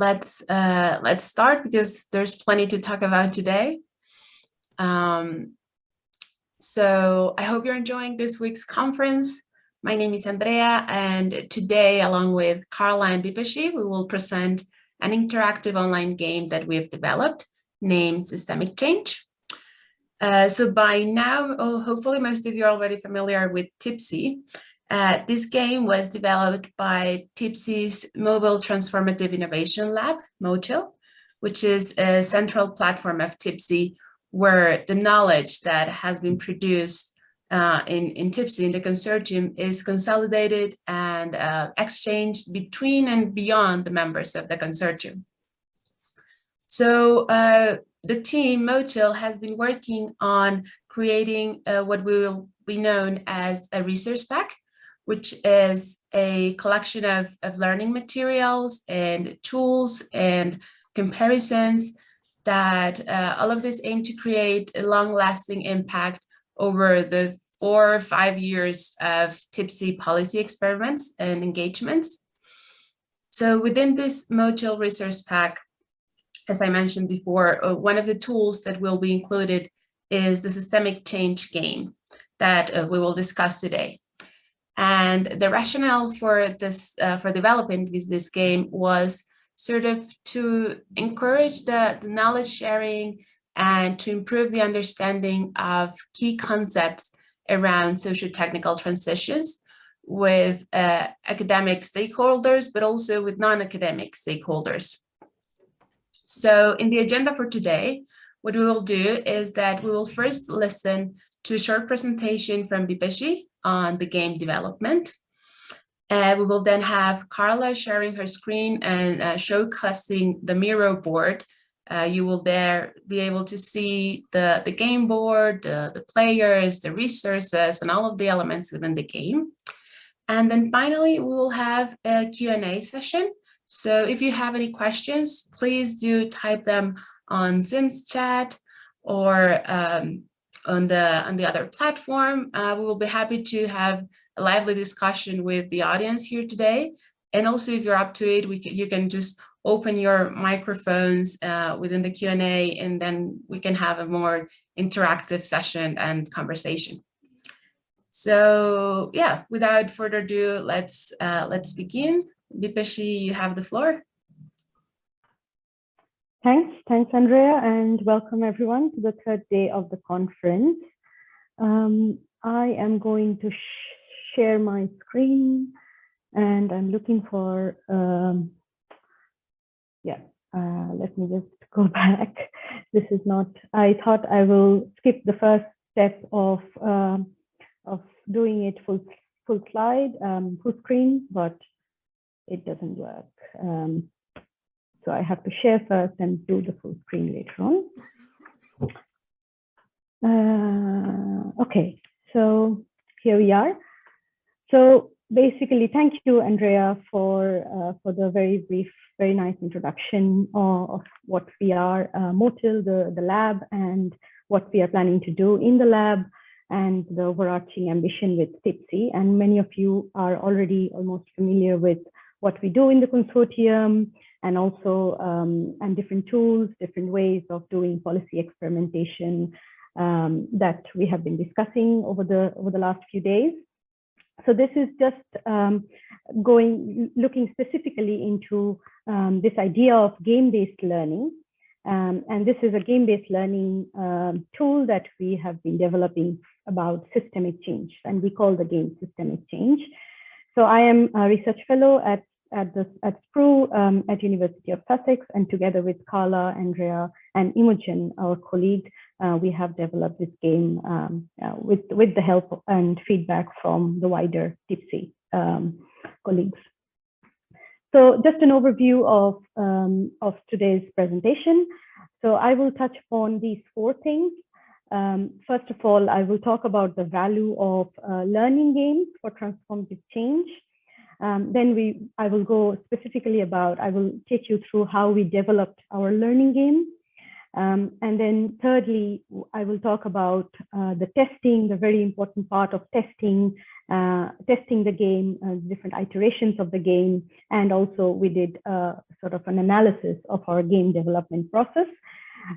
let's start because there's plenty to talk about today. So I hope you're enjoying this week's conference. My name is Andrea, and today, along with Carla and Bipashi, we will present an interactive online game that we have developed named Systemic Change. So by now, hopefully most of you are already familiar with TIPC. This game was developed by TIPC's Mobile Transformative Innovation Lab, MoTIL, which is a central platform of TIPC where the knowledge that has been produced in TIPC, in the consortium, is consolidated and exchanged between and beyond the members of the consortium. So the team, MoTIL, has been working on creating what will be known as a resource pack, which is a collection of learning materials and tools and comparisons that all of this aim to create a long-lasting impact over the 4 or 5 years of TIPC policy experiments and engagements. So within this MoTIL resource pack, as I mentioned before, one of the tools that will be included is the systemic change game that we will discuss today. And the rationale for this, for developing this game was sort of to encourage the knowledge sharing and to improve the understanding of key concepts around socio-technical transitions with academic stakeholders, but also with non-academic stakeholders. So in the agenda for today, what we will do is that we will first listen to a short presentation from Bipashi on the game development. We will then have Carla sharing her screen and showcasing the Miro board. You will there be able to see the game board, the players, the resources, and all of the elements within the game. And then finally, we will have a Q&A session. So if you have any questions, please do type them on Zoom's chat or on the other platform. We will be happy to have a lively discussion with the audience here today. And also, if you're up to it, you can just open your microphones within the Q&A, and then we can have a more interactive session and conversation. So yeah, without further ado, let's begin. Bipashi, you have the floor. Thanks, Andrea, and welcome everyone to the third day of the conference. I am going to share my screen, and I'm looking for, let me just go back. This is not, I thought I will skip the first step of doing it full slide, full screen, but it doesn't work. So I have to share first and do the full screen later on. Okay, so here we are. So basically, thank you, Andrea, for the very brief, very nice introduction of what we are, MoTIL, the lab, and what we are planning to do in the lab, and the overarching ambition with TIPC. And many of you are already almost familiar with what we do in the consortium, and also and different tools, different ways of doing policy experimentation that we have been discussing over the last few days. So this is just looking specifically into this idea of game-based learning. And this is a game-based learning tool that we have been developing about systemic change, and we call the game Systemic Change. So I am a research fellow at SPRU at University of Sussex, and together with Carla, Andrea, and Imogen, our colleague, we have developed this game with the help and feedback from the wider TIPC colleagues. So just an overview of today's presentation. So I will touch upon these 4 things. First of all, I will talk about the value of learning games for transformative change. Then I will go specifically I will take you through how we developed our learning game. And then thirdly, I will talk about the testing, the very important part of testing testing the game, different iterations of the game, and also we did sort of an analysis of our game development process.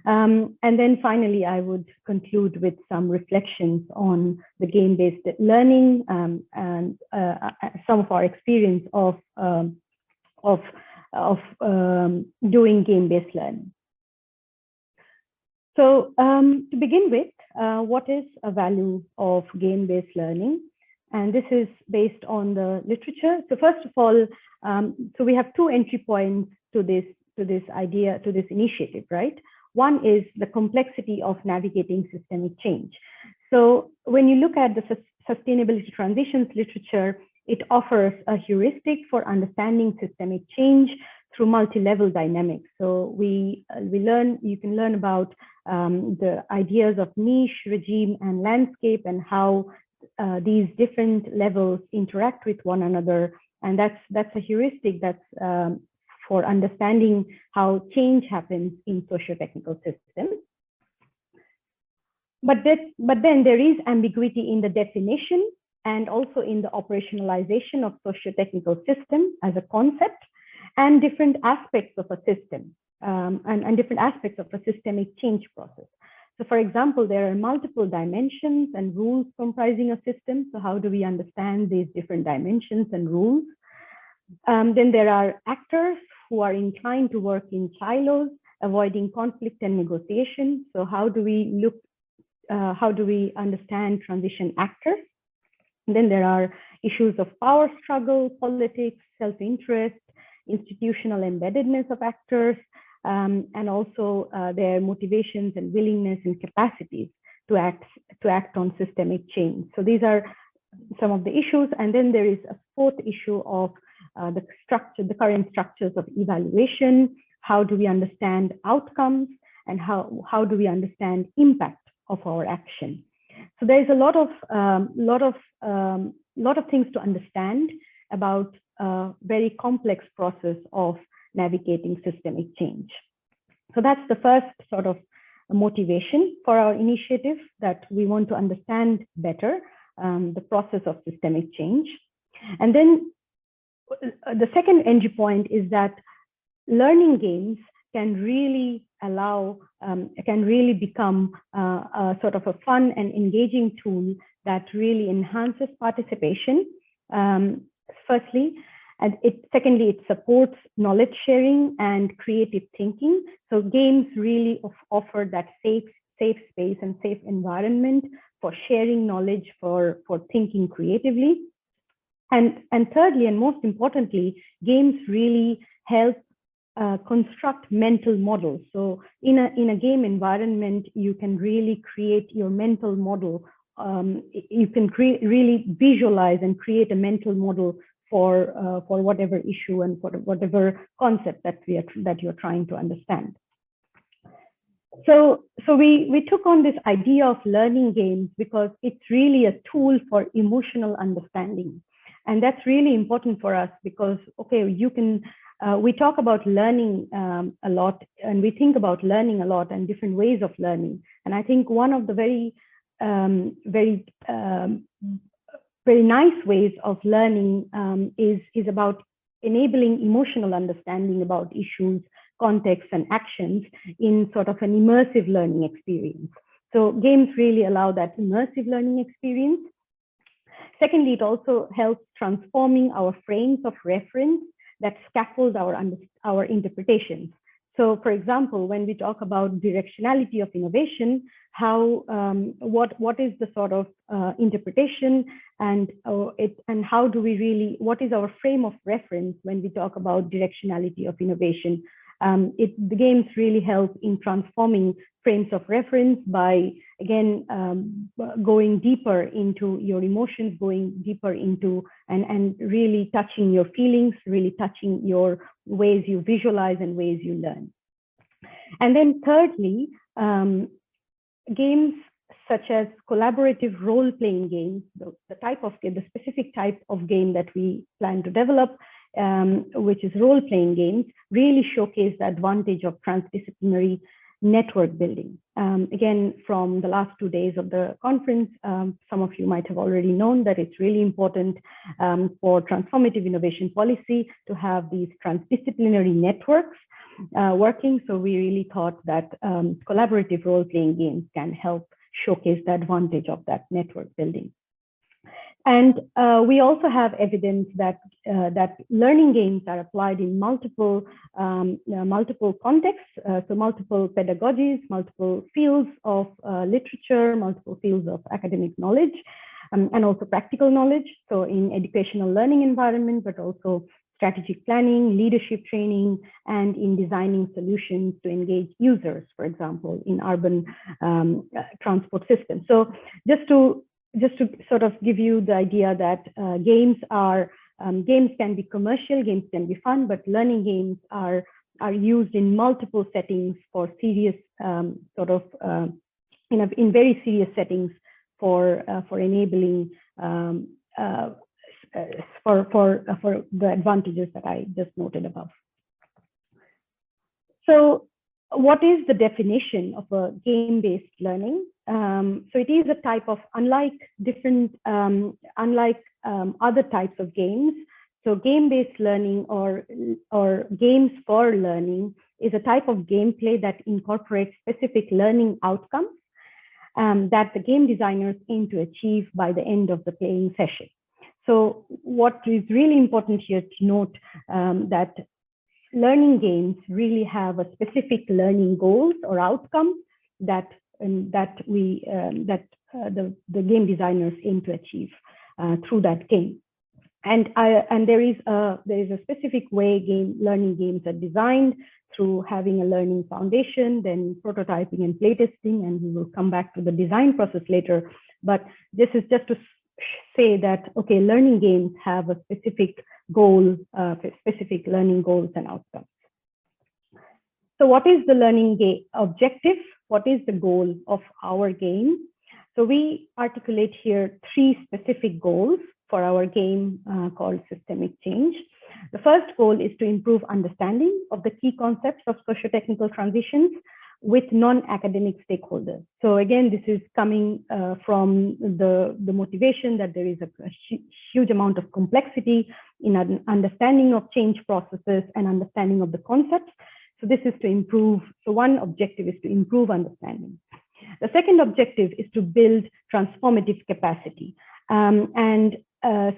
And then finally, I would conclude with some reflections on the game-based learning and some of our experience of doing game-based learning. So to begin with, what is a value of game-based learning? And this is based on the literature. So first of all, so we have two entry points to this idea, to this initiative, right? One is the complexity of navigating systemic change. So when you look at the sustainability transitions literature, it offers a heuristic for understanding systemic change through multi-level dynamics. So you can learn about the ideas of niche, regime, and landscape, and how these different levels interact with one another. And that's a heuristic that's for understanding how change happens in socio-technical systems. But then there is ambiguity in the definition and also in the operationalization of socio-technical system as a concept, and different aspects of a system and different aspects of a systemic change process. So for example, there are multiple dimensions and rules comprising a system. So how do we understand these different dimensions and rules? Then there are actors who are inclined to work in silos, avoiding conflict and negotiation. So how do we understand transition actors? And then there are issues of power struggle, politics, self-interest, institutional embeddedness of actors, and also their motivations and willingness and capacities to act on systemic change. So these are some of the issues. And then there is a fourth issue of the current structures of evaluation. How do we understand outcomes, and how do we understand impact of our action? So there is a lot of things to understand about a very complex process of navigating systemic change. So that's the first sort of motivation for our initiative, that we want to understand better the process of systemic change. And then the second entry point is that learning games can really become a sort of a fun and engaging tool that really enhances participation, firstly. And secondly, it supports knowledge sharing and creative thinking. So games really offer that safe space and safe environment for sharing knowledge, for thinking creatively. And thirdly, and most importantly, games really help construct mental models. So in a game environment, you can really create your mental model. You can really visualize and create a mental model for whatever issue and for whatever concept that you're trying to understand. So we took on this idea of learning games because it's really a tool for emotional understanding. And that's really important for us because, okay, we talk about learning a lot, and we think about learning a lot and different ways of learning. And I think one of the very nice ways of learning is about enabling emotional understanding about issues, contexts, and actions in sort of an immersive learning experience. So games really allow that immersive learning experience. Secondly, it also helps transforming our frames of reference that scaffold our interpretations. So, for example, when we talk about directionality of innovation, what is the sort of interpretation, and how do we really, what is our frame of reference when we talk about directionality of innovation? The games really help in transforming frames of reference by, again, going deeper into your emotions, going deeper into and really touching your feelings, really touching your ways you visualize and ways you learn. And then thirdly, games such as collaborative role-playing games, the specific type of game that we plan to develop, which is role-playing games, really showcase the advantage of transdisciplinary network building. Again, from the last 2 days of the conference, some of you might have already known that it's really important for transformative innovation policy to have these transdisciplinary networks working. So we really thought that collaborative role-playing games can help showcase the advantage of that network building. And we also have evidence that that learning games are applied in multiple contexts, so multiple pedagogies, multiple fields of literature, multiple fields of academic knowledge, and also practical knowledge. So in educational learning environment, but also strategic planning, leadership training, and in designing solutions to engage users, for example, in urban transport systems. So just to sort of give you the idea that games can be commercial, games can be fun, but learning games are used in multiple settings for serious in very serious settings for enabling for the advantages that I just noted above. So what is the definition of a game-based learning? So it is a type of, unlike other types of games, so game-based learning or games for learning is a type of gameplay that incorporates specific learning outcomes that the game designers aim to achieve by the end of the playing session. So what is really important here to note that learning games really have a specific learning goals or outcomes that the game designers aim to achieve through that game. And there is a specific way learning games are designed through having a learning foundation, then prototyping and playtesting, and we will come back to the design process later. But this is just to say that, okay, learning games have a specific goal, specific learning goals and outcomes. So what is the learning objective? What is the goal of our game? So we articulate here 3 specific goals for our game called systemic change. The first goal is to improve understanding of the key concepts of socio-technical transitions with non-academic stakeholders. So again, this is coming from the motivation that there is a huge amount of complexity in an understanding of change processes and understanding of the concepts. So this is to improve. So one objective is to improve understanding. The second objective is to build transformative capacity. So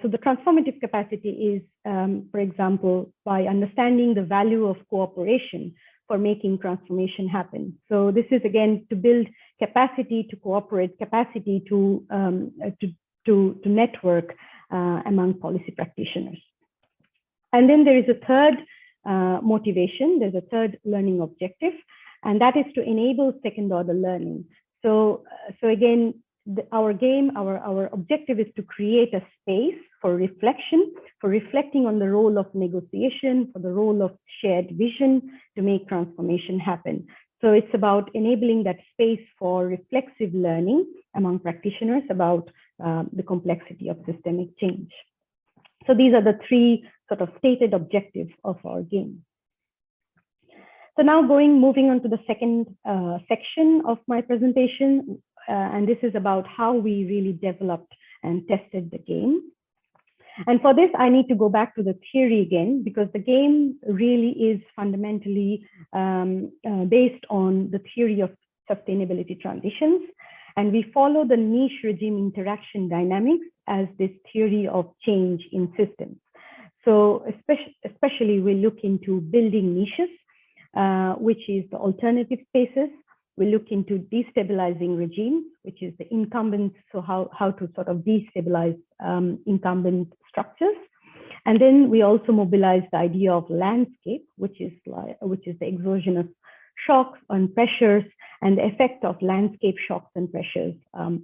the transformative capacity is, for example, by understanding the value of cooperation for making transformation happen. So this is again to build capacity to cooperate, capacity to network among policy practitioners. And then there is a third motivation. There's a third learning objective, and that is to enable second-order learning. So again, our objective is to create a space for reflection, for reflecting on the role of negotiation, for the role of shared vision to make transformation happen. So it's about enabling that space for reflexive learning among practitioners about the complexity of systemic change. So these are the 3 sort of stated objectives of our game. So now moving on to the second section of my presentation, and this is about how we really developed and tested the game. And for this, I need to go back to the theory again, because the game really is fundamentally based on the theory of sustainability transitions. And we follow the niche regime interaction dynamics as this theory of change in systems. So especially we look into building niches, which is the alternative spaces. We look into destabilizing regimes, which is the incumbents, so how to sort of destabilize incumbent structures. And then we also mobilize the idea of landscape, which is the exogenous shocks and pressures and the effect of landscape shocks and pressures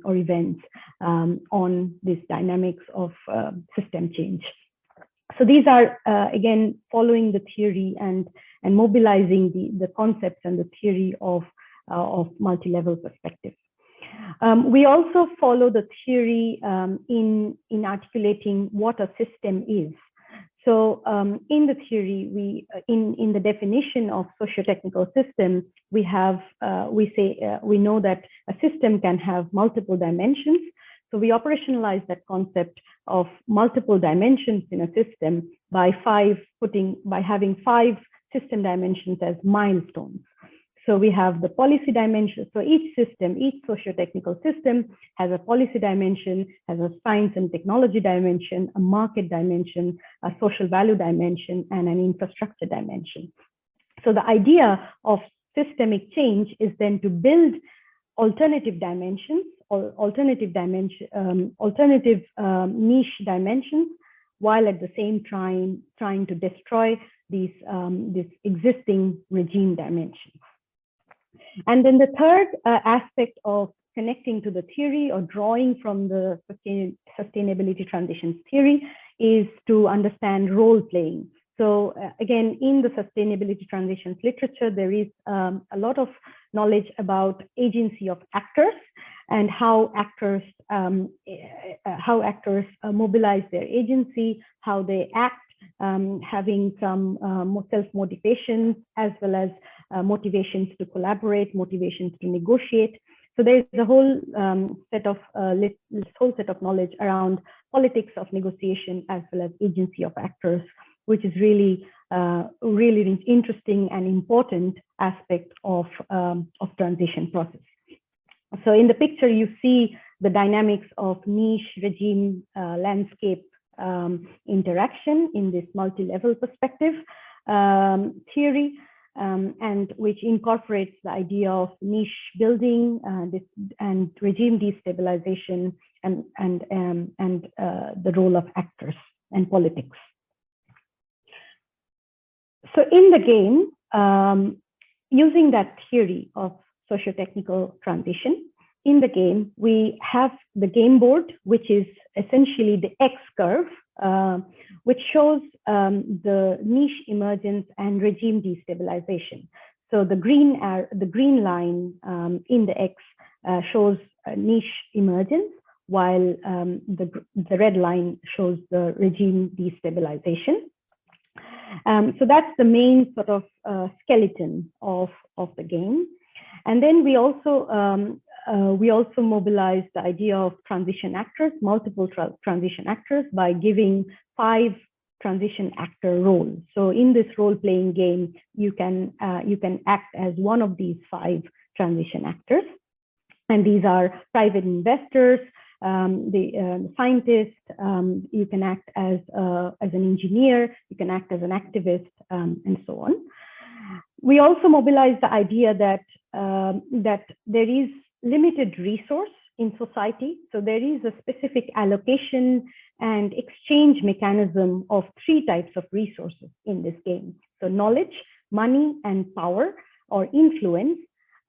or events on these dynamics of system change. So these are, again, following the theory and mobilizing the concepts and the theory of multi-level perspective. We also follow the theory in articulating what a system is. So in the theory, in the definition of socio-technical system, we know that a system can have multiple dimensions. So we operationalize that concept of multiple dimensions in a system by having 5 system dimensions as milestones. So we have the policy dimension. So each system, each socio-technical system has a policy dimension, has a science and technology dimension, a market dimension, a social value dimension, and an infrastructure dimension. So the idea of systemic change is then to build alternative dimensions or alternative niche dimensions, while at the same time trying to destroy these existing regime dimensions. And then the third aspect of connecting to the theory or drawing from the sustainability transitions theory is to understand role playing. So again, in the sustainability transitions literature, there is a lot of knowledge about agency of actors and how actors mobilize their agency, how they act, having some self-motivations as well as motivations to collaborate, motivations to negotiate. So there's a whole set of knowledge around politics of negotiation as well as agency of actors, which is really interesting and important aspect of transition process. So in the picture, you see the dynamics of niche regime landscape interaction in this multi-level perspective theory, and which incorporates the idea of niche building and regime destabilization and the role of actors and politics. So in the game, using that theory of socio-technical transition, in the game, we have the game board, which is essentially the X curve, which shows the niche emergence and regime destabilization. So the green line in the X shows niche emergence, while the red line shows the regime destabilization. So that's the main sort of skeleton of the game. And then we also mobilize the idea of transition actors, multiple transition actors, by giving 5 transition actor roles. So in this role-playing game, you can act as one of these 5 transition actors, and these are private investors, the scientist. You can act as an engineer. You can act as an activist, and so on. We also mobilize the idea that there is limited resource in society. So there is a specific allocation and exchange mechanism of 3 types of resources in this game. So knowledge, money, and power or influence.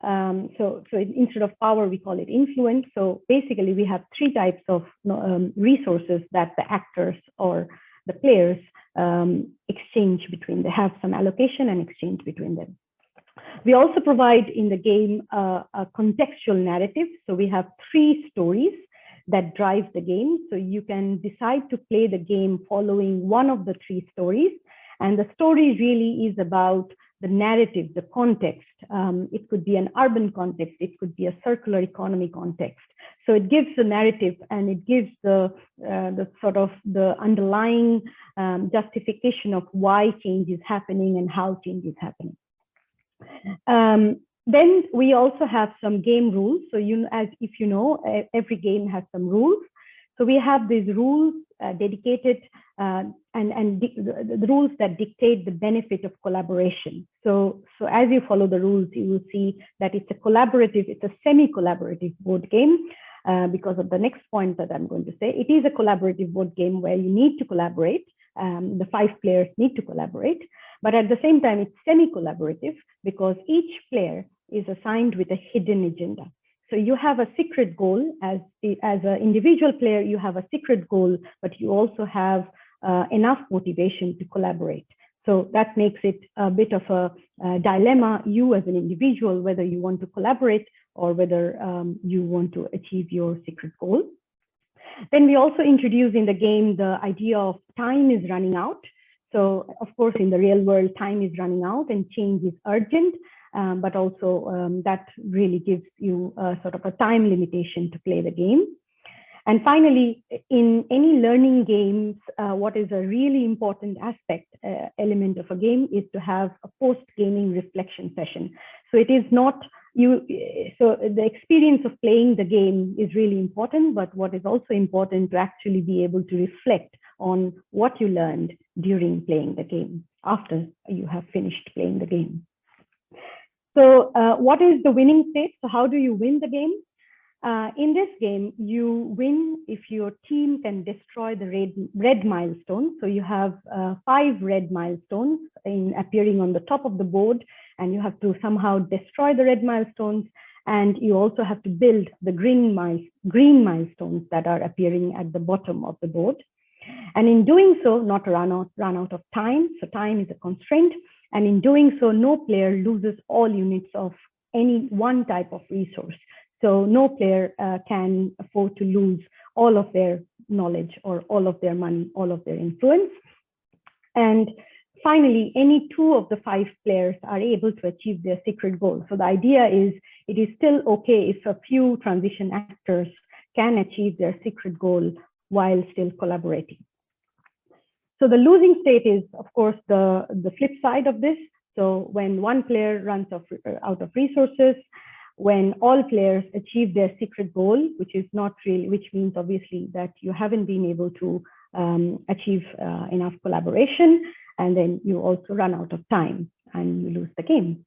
So instead of power, we call it influence. So basically we have 3 types of resources that the actors or the players exchange between. They have some allocation and exchange between them. We also provide in the game a contextual narrative. So we have 3 stories that drive the game. So you can decide to play the game following one of the 3 stories. And the story really is about the narrative, the context. It could be an urban context. It could be a circular economy context. So it gives the narrative and it gives the sort of the underlying justification of why change is happening and how change is happening. Then we also have some game rules. So if you know, every game has some rules. So we have these rules dedicated and the rules that dictate the benefit of collaboration. So as you follow the rules, you will see that it's a semi-collaborative board game. Because of the next point that I'm going to say, it is a collaborative board game where you need to collaborate. The 5 players need to collaborate, but at the same time, it's semi-collaborative because each player is assigned with a hidden agenda. So you have a secret goal as an individual player, you have a secret goal, but you also have enough motivation to collaborate. So that makes it a bit of a dilemma, you as an individual, whether you want to collaborate or whether you want to achieve your secret goal. Then we also introduce in the game the idea of time is running out. So of course, in the real world, time is running out and change is urgent, but also that really gives you sort of a time limitation to play the game. And finally, in any learning games, what is a really important element of a game is to have a post-gaming reflection session. So it is not so the experience of playing the game is really important, but what is also important to actually be able to reflect on what you learned during playing the game after you have finished playing the game. So what is the winning state? So how do you win the game? In this game, you win if your team can destroy the red milestones. So you have 5 red milestones appearing on the top of the board, and you have to somehow destroy the red milestones. And you also have to build the green milestones that are appearing at the bottom of the board. And in doing so, not run out of time. So time is a constraint. And in doing so, no player loses all units of any one type of resource. So no player can afford to lose all of their knowledge or all of their money, all of their influence. And finally, any 2 of the 5 players are able to achieve their secret goal. So the idea is it is still okay if a few transition actors can achieve their secret goal while still collaborating. So the losing state is, of course, the flip side of this. So when one player runs out of resources, when all players achieve their secret goal, which means obviously that you haven't been able to achieve enough collaboration, and then you also run out of time and you lose the game.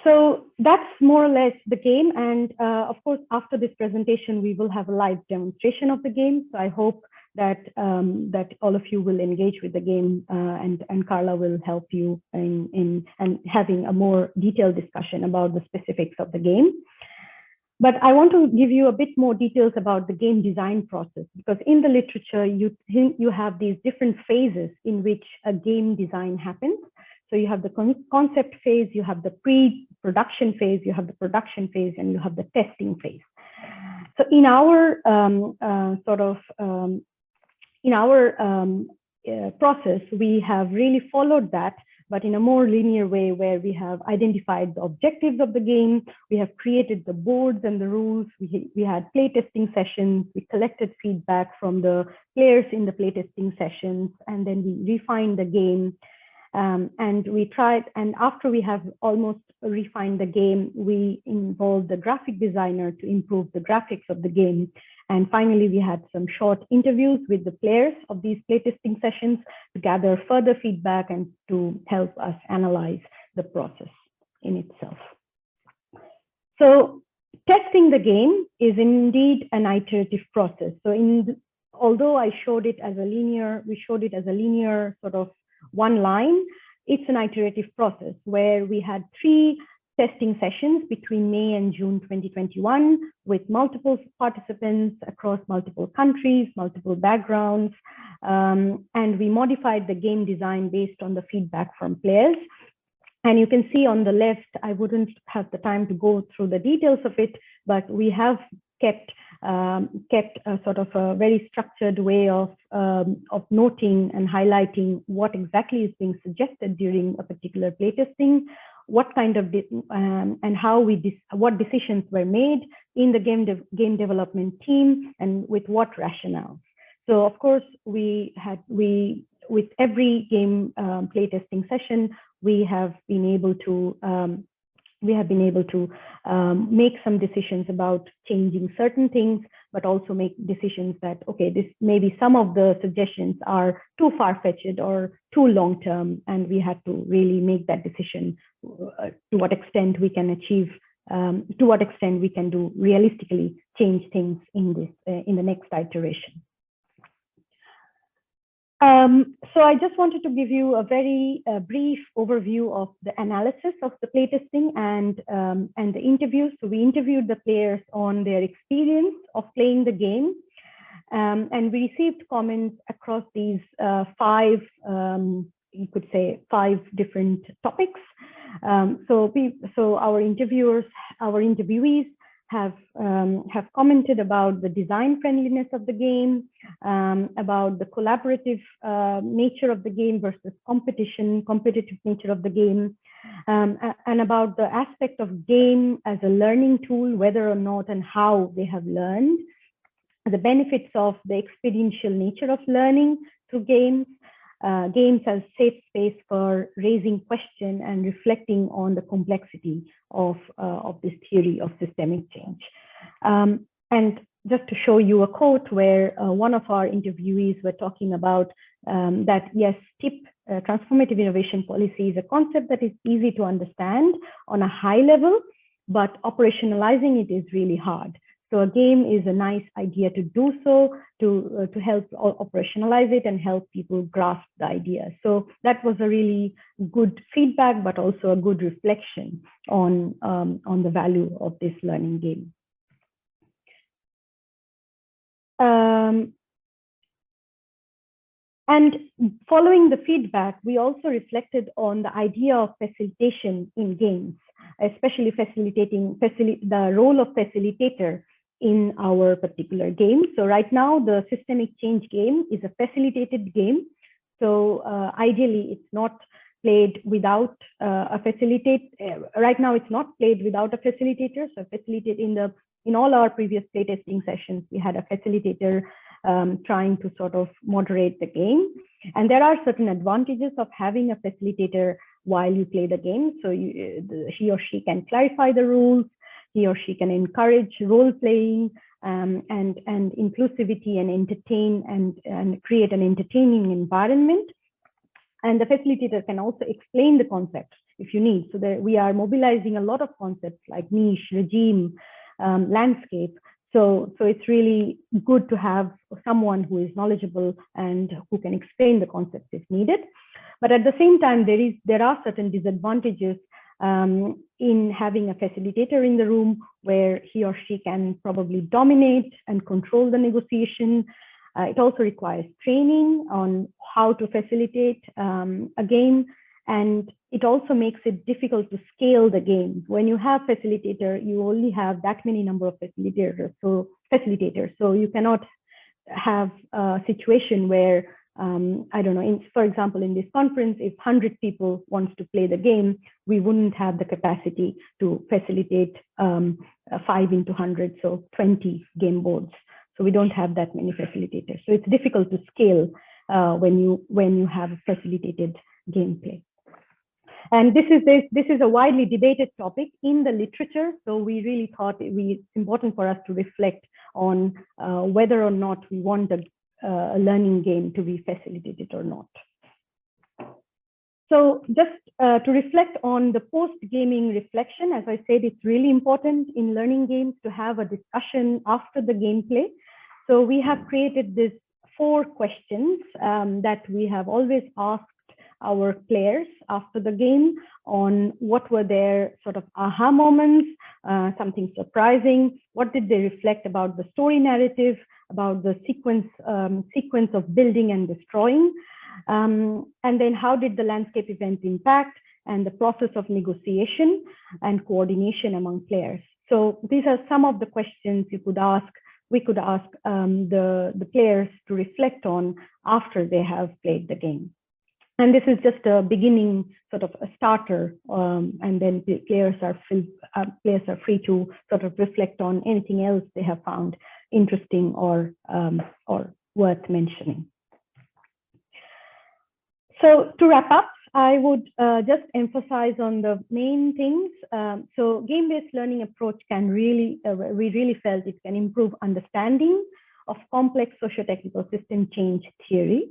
So that's more or less the game. And of course, after this presentation, we will have a live demonstration of the game. So I hope that all of you will engage with the game, and Carla will help you in having a more detailed discussion about the specifics of the game. But I want to give you a bit more details about the game design process, because in the literature, you have these different phases in which a game design happens. So you have the concept phase, you have the pre-production phase, you have the production phase, and you have the testing phase. So in our process, we have really followed that, but in a more linear way, where we have identified the objectives of the game, we have created the boards and the rules, we had playtesting sessions, we collected feedback from the players in the playtesting sessions, and then we refined the game. And we tried, and after we have almost refined the game, we involved the graphic designer to improve the graphics of the game. And finally, we had some short interviews with the players of these playtesting sessions to gather further feedback and to help us analyze the process in itself. So testing the game is indeed an iterative process. So although I showed it as a linear, we showed it as a linear sort of one line, it's an iterative process where we had 3 testing sessions between May and June 2021 with multiple participants across multiple countries, multiple backgrounds, and we modified the game design based on the feedback from players. And you can see on the left, I wouldn't have the time to go through the details of it, but we have kept a sort of a very structured way of noting and highlighting what exactly is being suggested during a particular playtesting, what kind of and how what decisions were made in the game development team, and with what rationale. So of course, with every game playtesting session, we have been able to make some decisions about changing certain things, but also make decisions that, okay, this maybe some of the suggestions are too far-fetched or too long-term, and we had to really make that decision to what extent we can achieve, to what extent we can do realistically change things in the next iteration. So I just wanted to give you a very brief overview of the analysis of the playtesting and the interviews. So we interviewed the players on their experience of playing the game, and we received comments across these 5, you could say 5 different topics. So our interviewees have commented about the design friendliness of the game, about the collaborative nature of the game versus competitive nature of the game, and about the aspect of game as a learning tool, whether or not and how they have learned, the benefits of the experiential nature of learning through games, games as safe space for raising question and reflecting on the complexity of this theory of systemic change. And just to show you a quote where one of our interviewees were talking about that, yes, TIP, transformative innovation policy, is a concept that is easy to understand on a high level, but operationalizing it is really hard. So a game is a nice idea to do so, to help operationalize it and help people grasp the idea. So that was a really good feedback, but also a good reflection on the value of this learning game. And following the feedback, we also reflected on the idea of facilitation in games, especially the role of facilitator in our particular game. So right now, the systemic change game is a facilitated game. So ideally, it's not played without a facilitator. Right now, it's not played without a facilitator. So in all our previous playtesting sessions, we had a facilitator trying to sort of moderate the game. And there are certain advantages of having a facilitator while you play the game. So he or she can clarify the rules. He or she can encourage role playing and inclusivity and entertain and create an entertaining environment. And the facilitator can also explain the concepts if you need. So that we are mobilizing a lot of concepts like niche, regime, landscape. So it's really good to have someone who is knowledgeable and who can explain the concepts if needed. But at the same time, there are certain disadvantages in having a facilitator in the room where he or she can probably dominate and control the negotiation. It also requires training on how to facilitate a game, and it also makes it difficult to scale the game. When you have facilitator, you only have that many number of facilitators. So you cannot have a situation where I don't know, for example, in this conference, if 100 people wants to play the game, we wouldn't have the capacity to facilitate 5 into 100, so 20 game boards. So we don't have that many facilitators. So it's difficult to scale when you have a facilitated gameplay. And this is a widely debated topic in the literature. So we really thought it's important for us to reflect on whether or not we want a learning game to be facilitated or not. So just to reflect on the post-gaming reflection, as I said, it's really important in learning games to have a discussion after the gameplay. So we have created these 4 questions that we have always asked our players after the game on what were their sort of aha moments, something surprising, what did they reflect about the story narrative, about the sequence of building and destroying, and then how did the landscape events impact, and the process of negotiation and coordination among players. So these are some of the questions we could ask the players to reflect on after they have played the game. And this is just a beginning, sort of a starter, and then the players are free to sort of reflect on anything else they have found interesting or worth mentioning. So to wrap up, I would just emphasize on the main things. So game-based learning approach can really, we really felt it can improve understanding of complex socio-technical system change theory.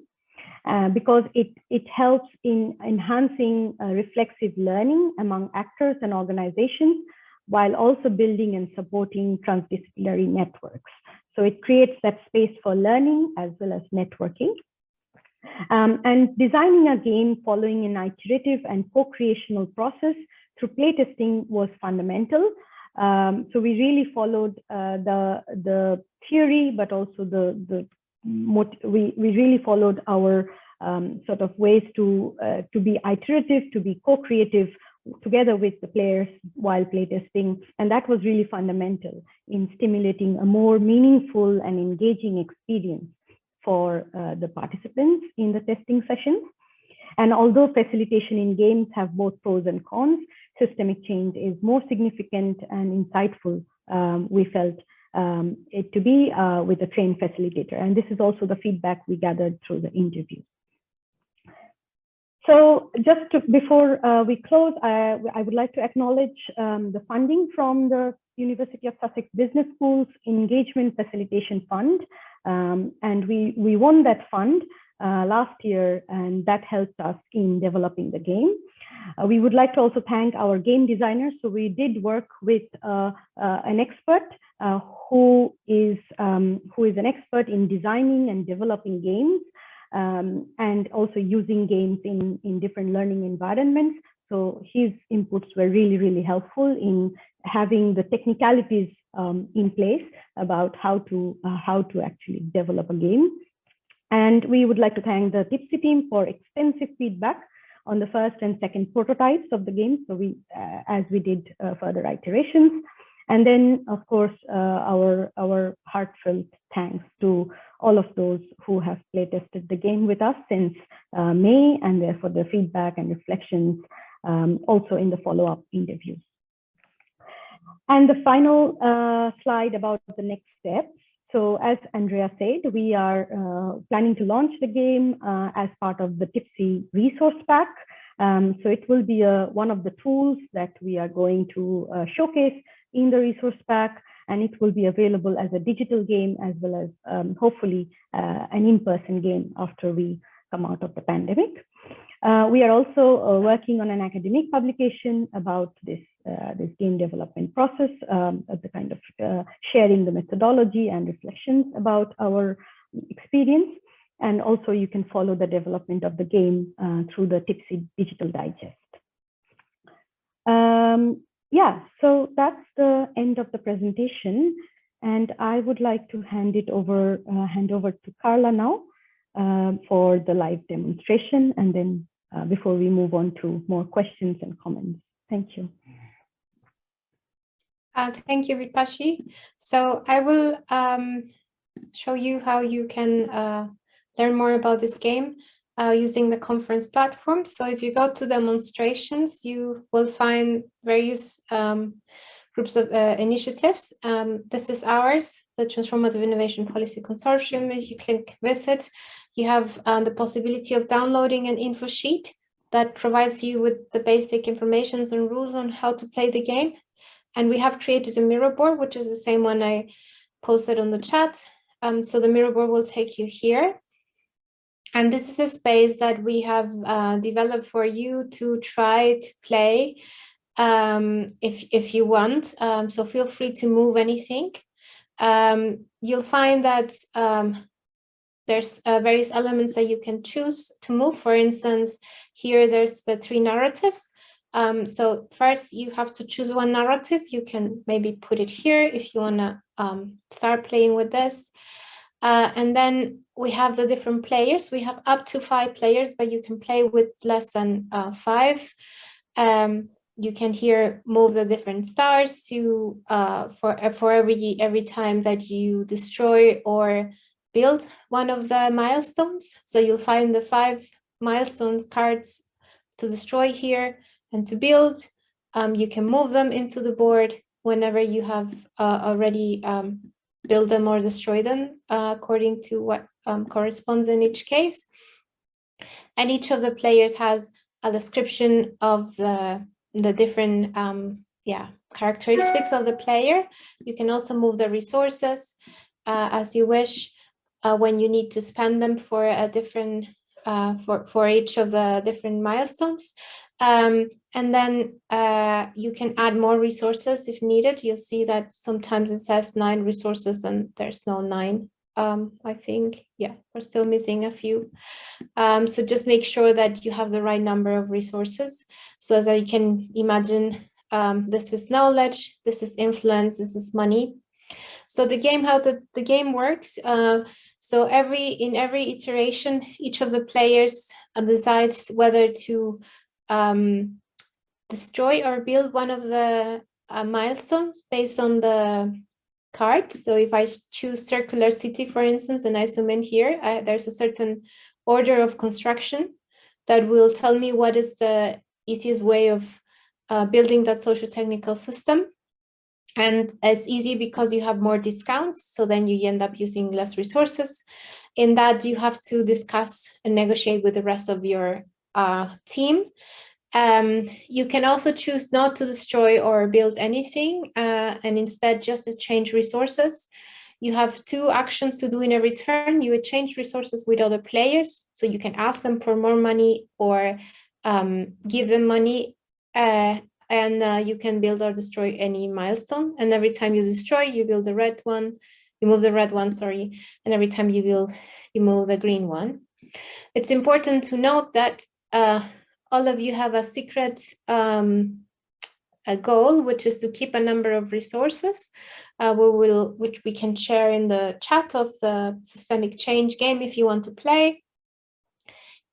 Because it helps in enhancing reflexive learning among actors and organizations, while also building and supporting transdisciplinary networks. So it creates that space for learning as well as networking. And designing a game following an iterative and co-creational process through playtesting was fundamental. So we really followed the theory, but also we really followed our sort of ways to be iterative, to be co-creative together with the players while playtesting. And that was really fundamental in stimulating a more meaningful and engaging experience for the participants in the testing sessions. And although facilitation in games have both pros and cons, systemic change is more significant and insightful, we felt it to be with a trained facilitator. And this is also the feedback we gathered through the interview. So before we close, I would like to acknowledge the funding from the University of Sussex Business School's Engagement Facilitation Fund. And we won that fund last year, and that helped us in developing the game. We would like to also thank our game designers. So we did work with an expert who is an expert in designing and developing games, and also using games in different learning environments. So his inputs were really, really helpful in having the technicalities in place about how to actually develop a game. And we would like to thank the TIPC team for extensive feedback on the first and second prototypes of the game. So as we did further iterations. And then, of course, our heartfelt thanks to all of those who have playtested the game with us since May, and therefore the feedback and reflections also in the follow-up interviews. And the final slide about the next steps. So as Andrea said, we are planning to launch the game as part of the TIPC resource pack. So it will be one of the tools that we are going to showcase in the resource pack, and it will be available as a digital game as well as hopefully an in-person game after we come out of the pandemic. We are also working on an academic publication about this game development process, the kind of sharing the methodology and reflections about our experience. And also you can follow the development of the game through the TIPC Digital Digest. Yeah, so that's the end of the presentation. And I would like to hand over to Carla now for the live demonstration, and then before we move on to more questions and comments. Thank you. Thank you, Vipashi. So I will show you how you can learn more about this game using the conference platform. So if you go to demonstrations, you will find various groups of initiatives. This is ours, the Transformative Innovation Policy Consortium. If you click visit, you have the possibility of downloading an info sheet that provides you with the basic information and rules on how to play the game. And we have created a mirror board, which is the same one I posted on the chat. So the mirror board will take you here. And this is a space that we have developed for you to try to play if you want. So feel free to move anything. You'll find that there's various elements that you can choose to move. For instance, here there's the 3 narratives. So first you have to choose one narrative. You can maybe put it here if you want to start playing with this. And then we have the different players. We have up to 5 players, but you can play with less than 5. You can here move the different stars to for every time that you destroy or build one of the milestones. So you'll find the 5 milestone cards to destroy here and to build. You can move them into the board whenever you have already build them or destroy them according to what corresponds in each case. And each of the players has a description of the different characteristics of the player. You can also move the resources as you wish when you need to spend them for a different for each of the different milestones. And then you can add more resources if needed. You'll see that sometimes it says 9 resources and there's no 9. I think, yeah, we're still missing a few. So just make sure that you have the right number of resources. So as you can imagine, this is knowledge, this is influence, this is money. So the game, how the game works. So in every iteration, each of the players decides whether to destroy or build one of the milestones based on the card. So if I choose circular city, for instance, and I zoom in here, there's a certain order of construction that will tell me what is the easiest way of building that socio-technical system. And it's easy because you have more discounts, so then you end up using less resources. In that, you have to discuss and negotiate with the rest of your team. You can also choose not to destroy or build anything and instead just exchange resources. You have two actions to do in every turn. You exchange resources with other players, so you can ask them for more money or give them money, and you can build or destroy any milestone. And every time you destroy, you build the red one, you move the red one, sorry, and every time you build, you move the green one. It's important to note that all of you have a secret a goal, which is to keep a number of resources, which we can share in the chat of the systemic change game if you want to play.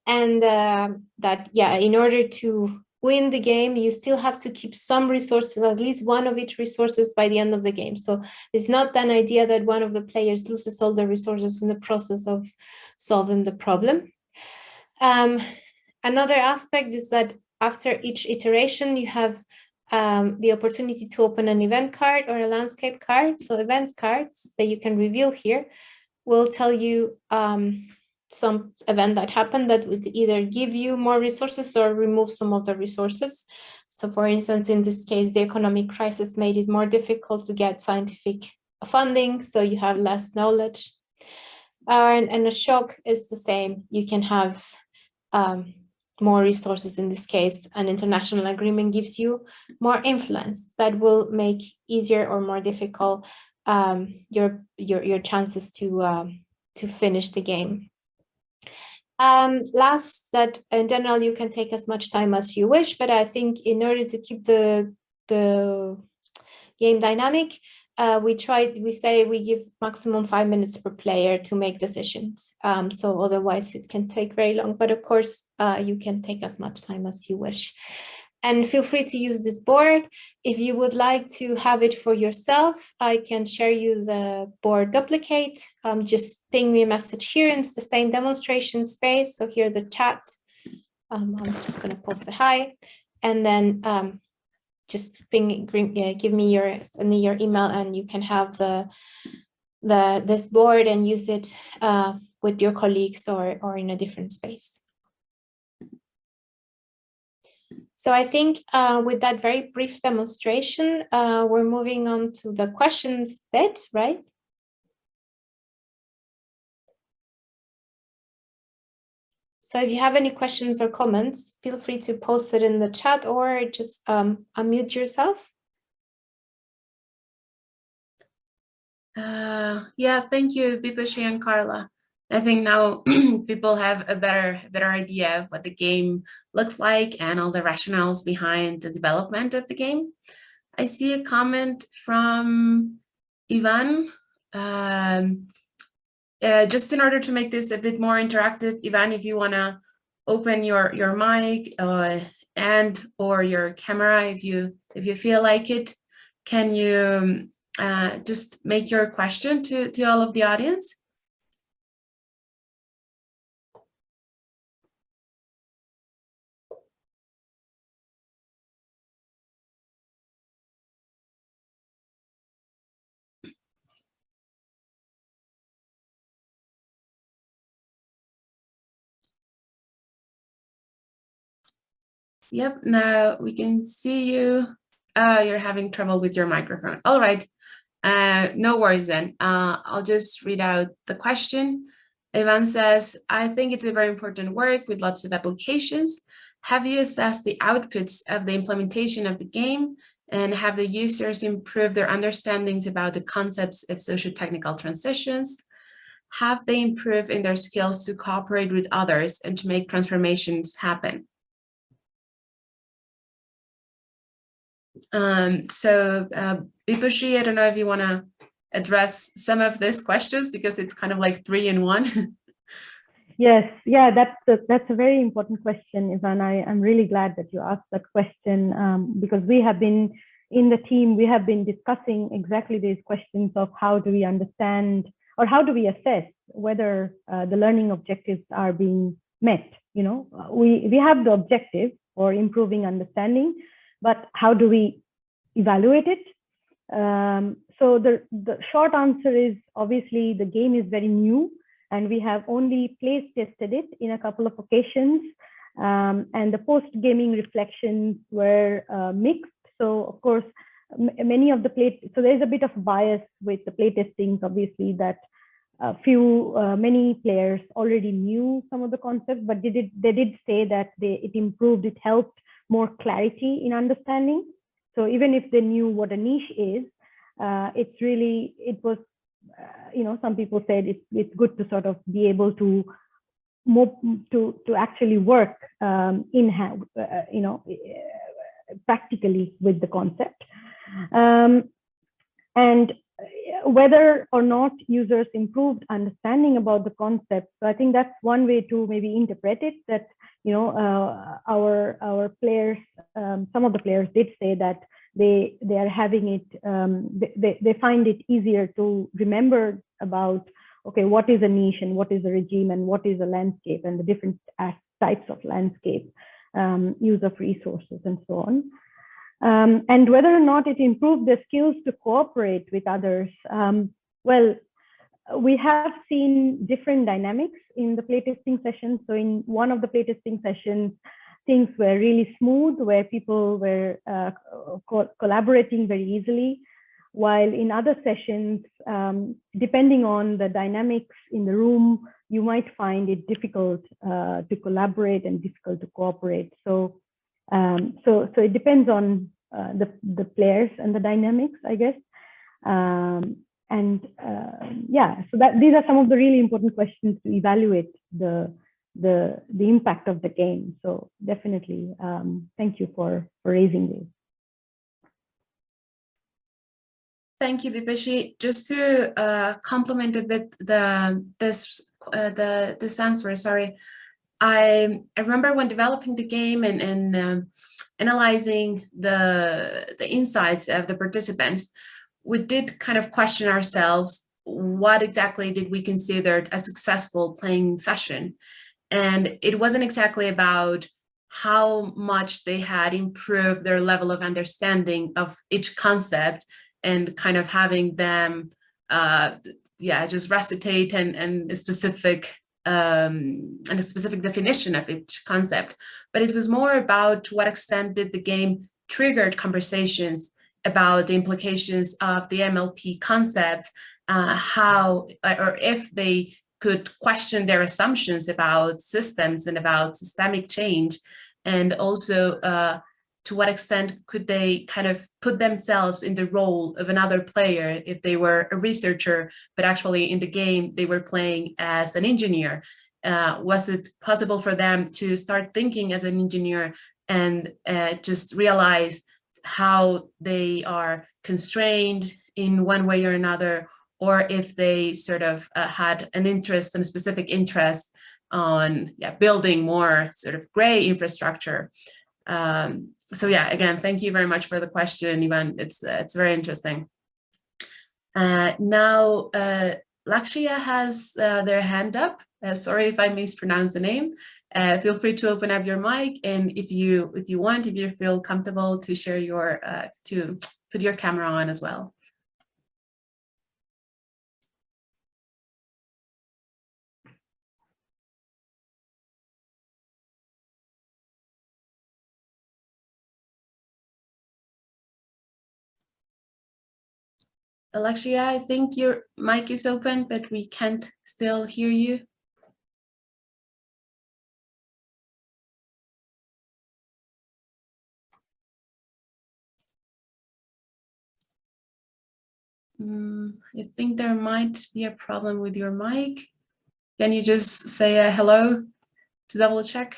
And that, yeah, in order to win the game, you still have to keep some resources, at least one of each resources by the end of the game. So it's not an idea that one of the players loses all the resources in the process of solving the problem. Another aspect is that after each iteration, you have the opportunity to open an event card or a landscape card. So events cards that you can reveal here will tell you some event that happened that would either give you more resources or remove some of the resources. So for instance, in this case, the economic crisis made it more difficult to get scientific funding, so you have less knowledge. And a shock is the same. You can have more resources. In this case, an international agreement gives you more influence that will make easier or more difficult your chances to finish the game. Last, that in general you can take as much time as you wish, but I think in order to keep the game dynamic, we say we give maximum 5 minutes per player to make decisions. So otherwise it can take very long, but of course you can take as much time as you wish. And feel free to use this board. If you would like to have it for yourself, I can share you the board duplicate. Just ping me a message here, and it's the same demonstration space. So here the chat. I'm just going to post a hi, and then just give me your email, and you can have this board and use it with your colleagues or in a different space. So I think with that very brief demonstration, we're moving on to the questions bit, right? So if you have any questions or comments, feel free to post it in the chat or just unmute yourself. Yeah, thank you, Bipashi and Carla. I think now people have a better idea of what the game looks like and all the rationales behind the development of the game. I see a comment from Ivan. Just in order to make this a bit more interactive, Ivan, if you want to open your mic and or your camera, if you feel like it, can you just make your question to all of the audience? Yep, now we can see you. You're having trouble with your microphone. All right, no worries then. I'll just read out the question. Ivan says, I think it's a very important work with lots of applications. Have you assessed the outputs of the implementation of the game, and have the users improved their understandings about the concepts of socio-technical transitions? Have they improved in their skills to cooperate with others and to make transformations happen? Bipashi, I don't know if you want to address some of these questions because it's kind of like 3 in 1. Yes, yeah, that's a very important question, Ivan. I'm really glad that you asked that question, because we have been in the team, we have been discussing exactly these questions of how do we understand or how do we assess whether the learning objectives are being met. You know, we have the objective for improving understanding, but how do we evaluate it? So the short answer is obviously the game is very new and we have only place tested it in a couple of occasions. And the post-gaming reflections were mixed. So of course, many of the so there's a bit of bias with the play testings, obviously, that many players already knew some of the concepts, but they did say that it improved, it helped more clarity in understanding. So even if they knew what a niche is, it was, some people said it's good to sort of be able to actually work practically with the concept. And whether or not users improved understanding about the concept. So I think that's one way to maybe interpret it, that, our players, some of the players did say that they are having it, they find it easier to remember about, okay, what is a niche and what is a regime and what is a landscape and the different types of landscape, use of resources and so on. And whether or not it improved the skills to cooperate with others. Well, we have seen different dynamics in the playtesting sessions. So in one of the playtesting sessions, things were really smooth, where people were collaborating very easily, while in other sessions, depending on the dynamics in the room, you might find it difficult to collaborate and difficult to cooperate. So it depends on the players and the dynamics, I guess. Yeah, so these are some of the really important questions to evaluate the impact of the game. So definitely, thank you for raising this. Thank you, Vipashi. Just to complement a bit this answer, sorry. I remember when developing the game and analyzing the insights of the participants, we did kind of question ourselves, what exactly did we consider a successful playing session? And it wasn't exactly about how much they had improved their level of understanding of each concept and kind of having them, just recitate and a specific definition of each concept. But it was more about to what extent did the game triggered conversations about the implications of the MLP concepts, how or if they could question their assumptions about systems and about systemic change, and also to what extent could they kind of put themselves in the role of another player if they were a researcher, but actually in the game they were playing as an engineer. Was it possible for them to start thinking as an engineer and just realize how they are constrained in one way or another, or if they sort of had an interest and a specific interest on building more sort of gray infrastructure. So yeah, again, thank you very much for the question, Ivan. It's very interesting. Now, Lakshya has their hand up. Sorry if I mispronounce the name. Feel free to open up your mic, and if you feel comfortable to share your to put your camera on as well. Alexia, I think your mic is open, but we can't still hear you. I think there might be a problem with your mic. Can you just say a hello to double check?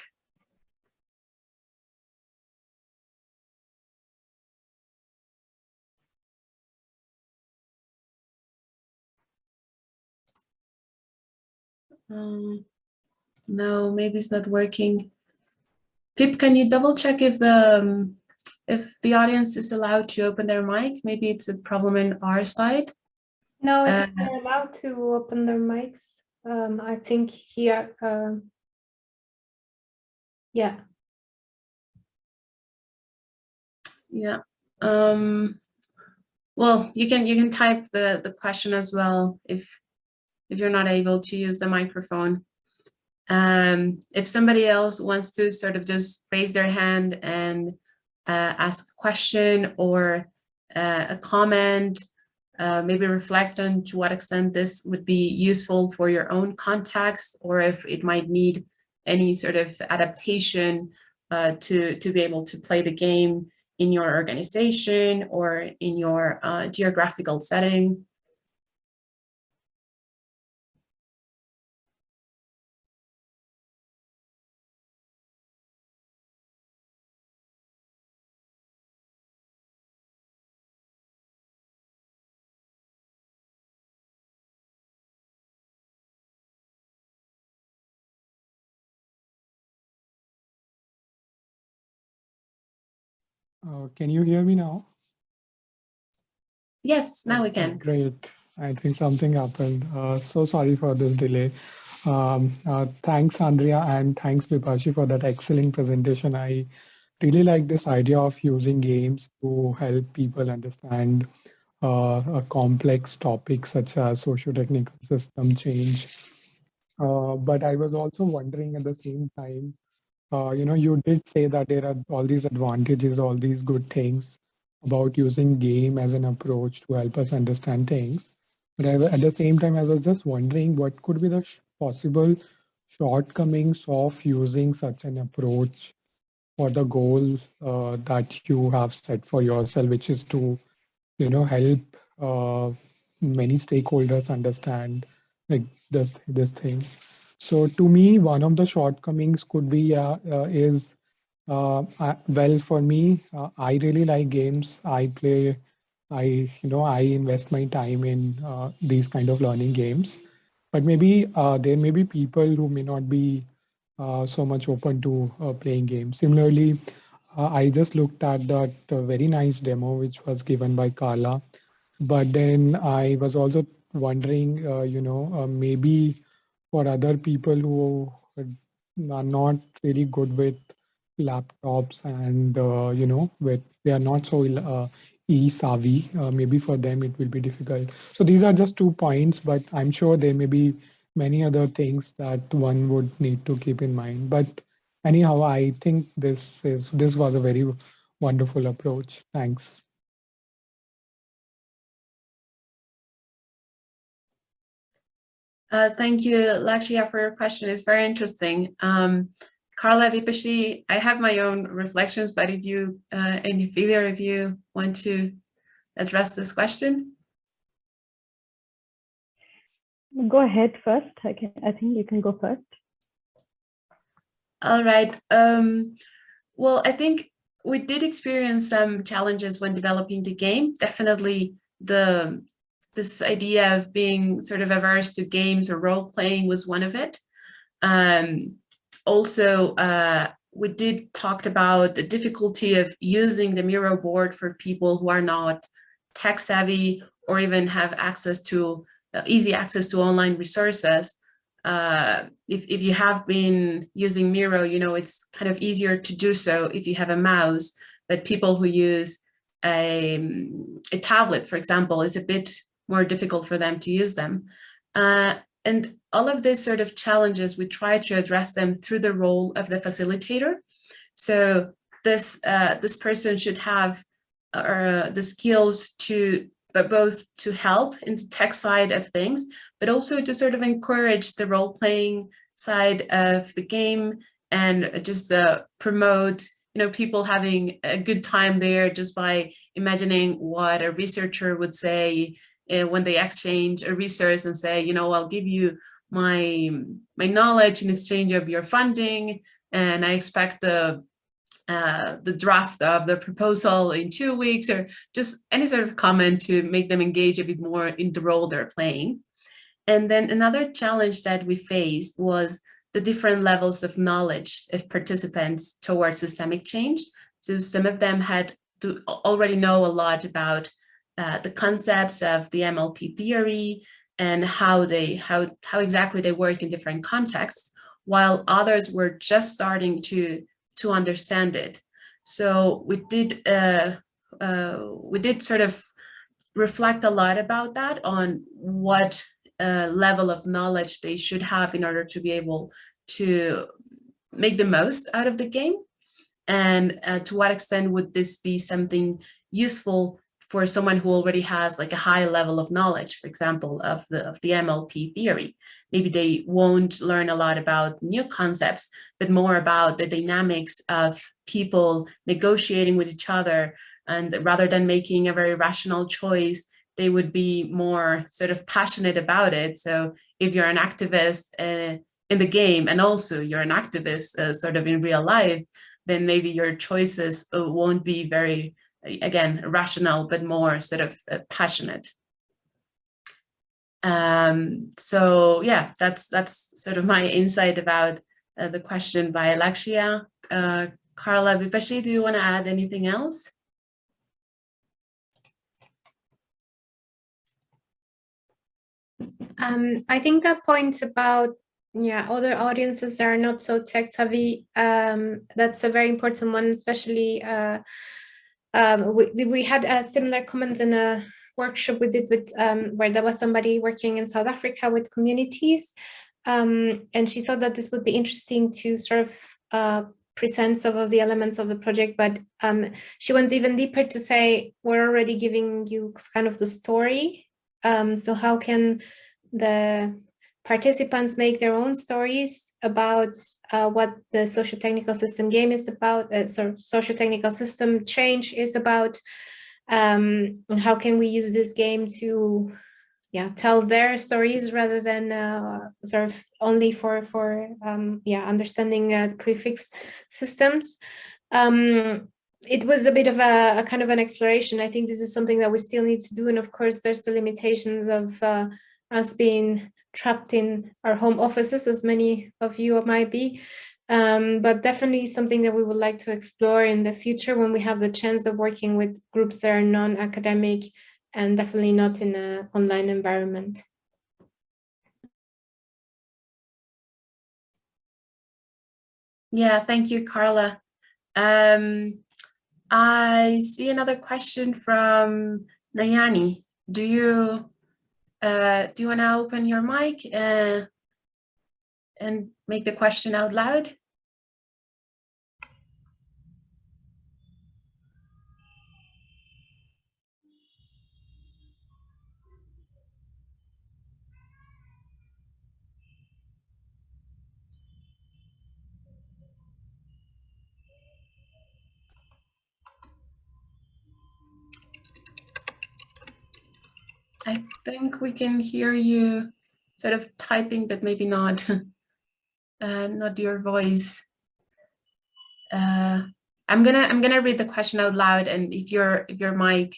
No, maybe it's not working. Pip, can you double check if the audience is allowed to open their mic? Maybe it's a problem in our side. No, they're allowed to open their mics. I think here, yeah. Yeah. Well, you can type the question as well if you're not able to use the microphone. If somebody else wants to sort of just raise their hand and ask a question or a comment, maybe reflect on to what extent this would be useful for your own context, or if it might need any sort of adaptation to be able to play the game in your organization or in your geographical setting. Can you hear me now? Yes, now we can. Great. I think something happened. So sorry for this delay. Thanks, Andrea, and thanks, Vipashi, for that excellent presentation. I really like this idea of using games to help people understand a complex topic such as socio-technical system change. But I was also wondering at the same time, you did say that there are all these advantages, all these good things about using game as an approach to help us understand things. But at the same time, I was just wondering what could be the possible shortcomings of using such an approach for the goal that you have set for yourself, which is to, help many stakeholders understand like this thing. So to me, one of the shortcomings could be well, for me, I really like games. I invest my time in these kind of learning games. But maybe there may be people who may not be so much open to playing games. Similarly, I just looked at that very nice demo which was given by Carla. But then I was also wondering, maybe for other people who are not really good with laptops and with they are not so e-savvy, maybe for them it will be difficult. So these are just 2 points, but I'm sure there may be many other things that one would need to keep in mind. But anyhow, I think this was a very wonderful approach. Thanks. Thank you, Lakshya, for your question. It's very interesting. Carla, Vipashi, I have my own reflections, but if you and if either of you want to address this question. Go ahead first. I think you can go first. All right. Well, I think we did experience some challenges when developing the game. Definitely this idea of being sort of averse to games or role playing was one of it. Also, we did talk about the difficulty of using the Miro board for people who are not tech savvy or even have access to easy access to online resources. If you have been using Miro, it's kind of easier to do so if you have a mouse, but people who use a tablet, for example, is a bit more difficult for them to use them. And all of these sort of challenges, we try to address them through the role of the facilitator. So this person should have the skills to both to help in the tech side of things, but also to sort of encourage the role-playing side of the game and just promote people having a good time there just by imagining what a researcher would say when they exchange a resource and say, I'll give you my knowledge in exchange of your funding, and I expect the draft of the proposal in 2 weeks, or just any sort of comment to make them engage a bit more in the role they're playing. And then another challenge that we faced was the different levels of knowledge of participants towards systemic change. So some of them had to already know a lot about the concepts of the MLP theory and how exactly they work in different contexts, while others were just starting to understand it. So we did sort of reflect a lot about that, on what level of knowledge they should have in order to be able to make the most out of the game, and to what extent would this be something useful for someone who already has like a high level of knowledge, for example, of the MLP theory. Maybe they won't learn a lot about new concepts, but more about the dynamics of people negotiating with each other. And rather than making a very rational choice, they would be more sort of passionate about it. So if you're an activist in the game, and also you're an activist sort of in real life, then maybe your choices won't be very, again, rational, but more sort of passionate. So yeah, that's sort of my insight about the question by Alexia. Carla, Vipashi, do you want to add anything else? I think that points about other audiences that are not so tech savvy, that's a very important one, especially we had a similar comment in a workshop we did with where there was somebody working in South Africa with communities, and she thought that this would be interesting to sort of present some of the elements of the project, but she went even deeper to say, we're already giving you kind of the story, so how can the participants make their own stories about what the socio-technical system game is about, socio-technical system change is about, and how can we use this game to tell their stories rather than sort of only for understanding prefix systems. It was a bit of a kind of an exploration. I think this is something that we still need to do, and of course there's the limitations of us being trapped in our home offices, as many of you might be, but definitely something that we would like to explore in the future when we have the chance of working with groups that are non-academic and definitely not in an online environment. Yeah, thank you, Carla. I see another question from Nayani. Do you want to open your mic and make the question out loud? I think we can hear you sort of typing, but maybe not, not your voice. I'm gonna read the question out loud, and if your mic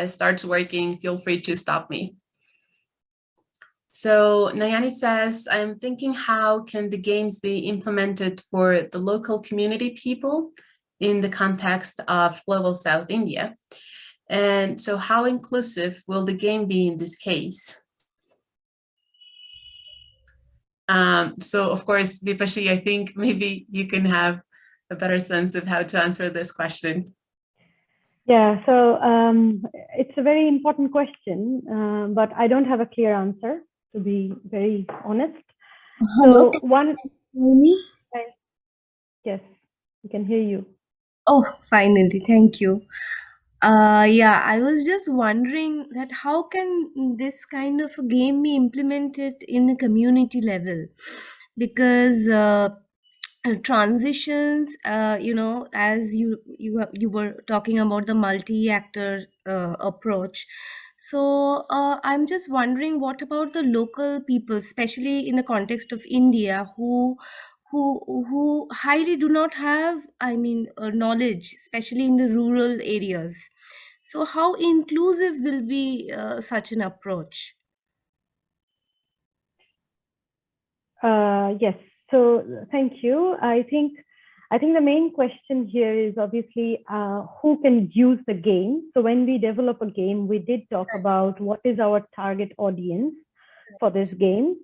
starts working, feel free to stop me. So Nayani says, I'm thinking, how can the games be implemented for the local community people in the context of Global South India? And so how inclusive will the game be in this case? So of course, Vipashi, I think maybe you can have a better sense of how to answer this question. Yeah, so it's a very important question, but I don't have a clear answer, to be very honest. Hello, so one, hear me? yes, we can hear you. Oh, finally, thank you. Yeah, I was just wondering that how can this kind of a game be implemented in the community level? Because transitions, as you were talking about the multi-actor approach. So I'm just wondering, what about the local people, especially in the context of India, who highly do not have, knowledge, especially in the rural areas. So how inclusive will be such an approach? Yes, So thank you. I think the main question here is obviously who can use the game. So when we develop a game, we did talk about what is our target audience for this game.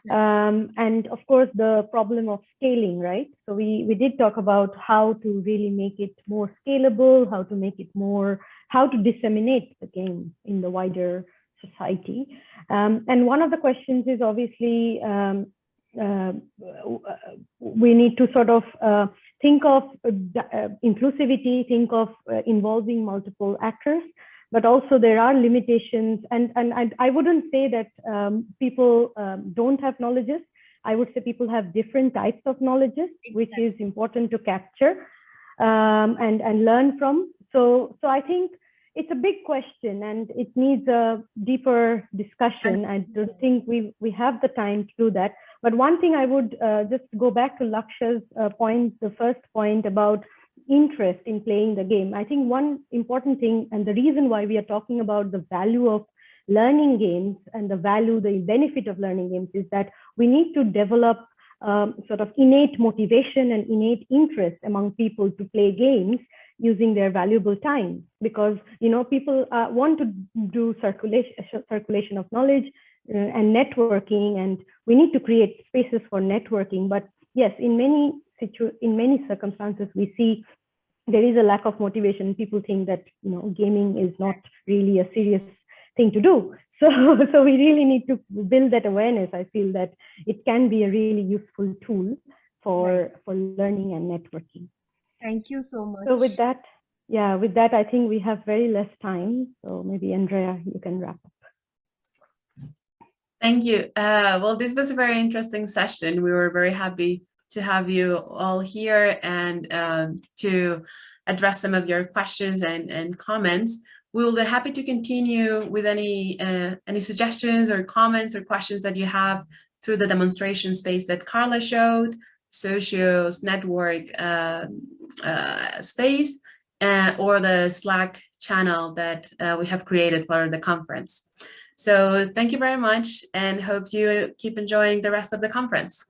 And of course, the problem of scaling, right? So we did talk about how to really make it more scalable, how to make it more, how to disseminate the game in the wider society. And one of the questions is obviously, we need to sort of think of inclusivity, think of involving multiple actors, but also there are limitations. And I wouldn't say that people don't have knowledges. I would say people have different types of knowledges, which is important to capture and learn from. So I think it's a big question and it needs a deeper discussion. I don't think we have the time to do that. But one thing I would just go back to Laksha's point, the first point about interest in playing the game. I think one important thing, and the reason why we are talking about the value of learning games and the benefit of learning games is that we need to develop sort of innate motivation and innate interest among people to play games using their valuable time, because people want to do circulation of knowledge and networking, and we need to create spaces for networking. But yes, in many circumstances, we see there is a lack of motivation. People think that gaming is not really a serious thing to do. So we really need to build that awareness. I feel that it can be a really useful tool for learning and networking. Thank you so much. So with that, I think we have very less time. So maybe Andrea, you can wrap up. Thank you. Well, this was a very interesting session. We were very happy to have you all here and to address some of your questions and comments. We will be happy to continue with any suggestions or comments or questions that you have through the demonstration space that Carla showed, Socio's network space, or the Slack channel that we have created for the conference. So thank you very much and hope you keep enjoying the rest of the conference.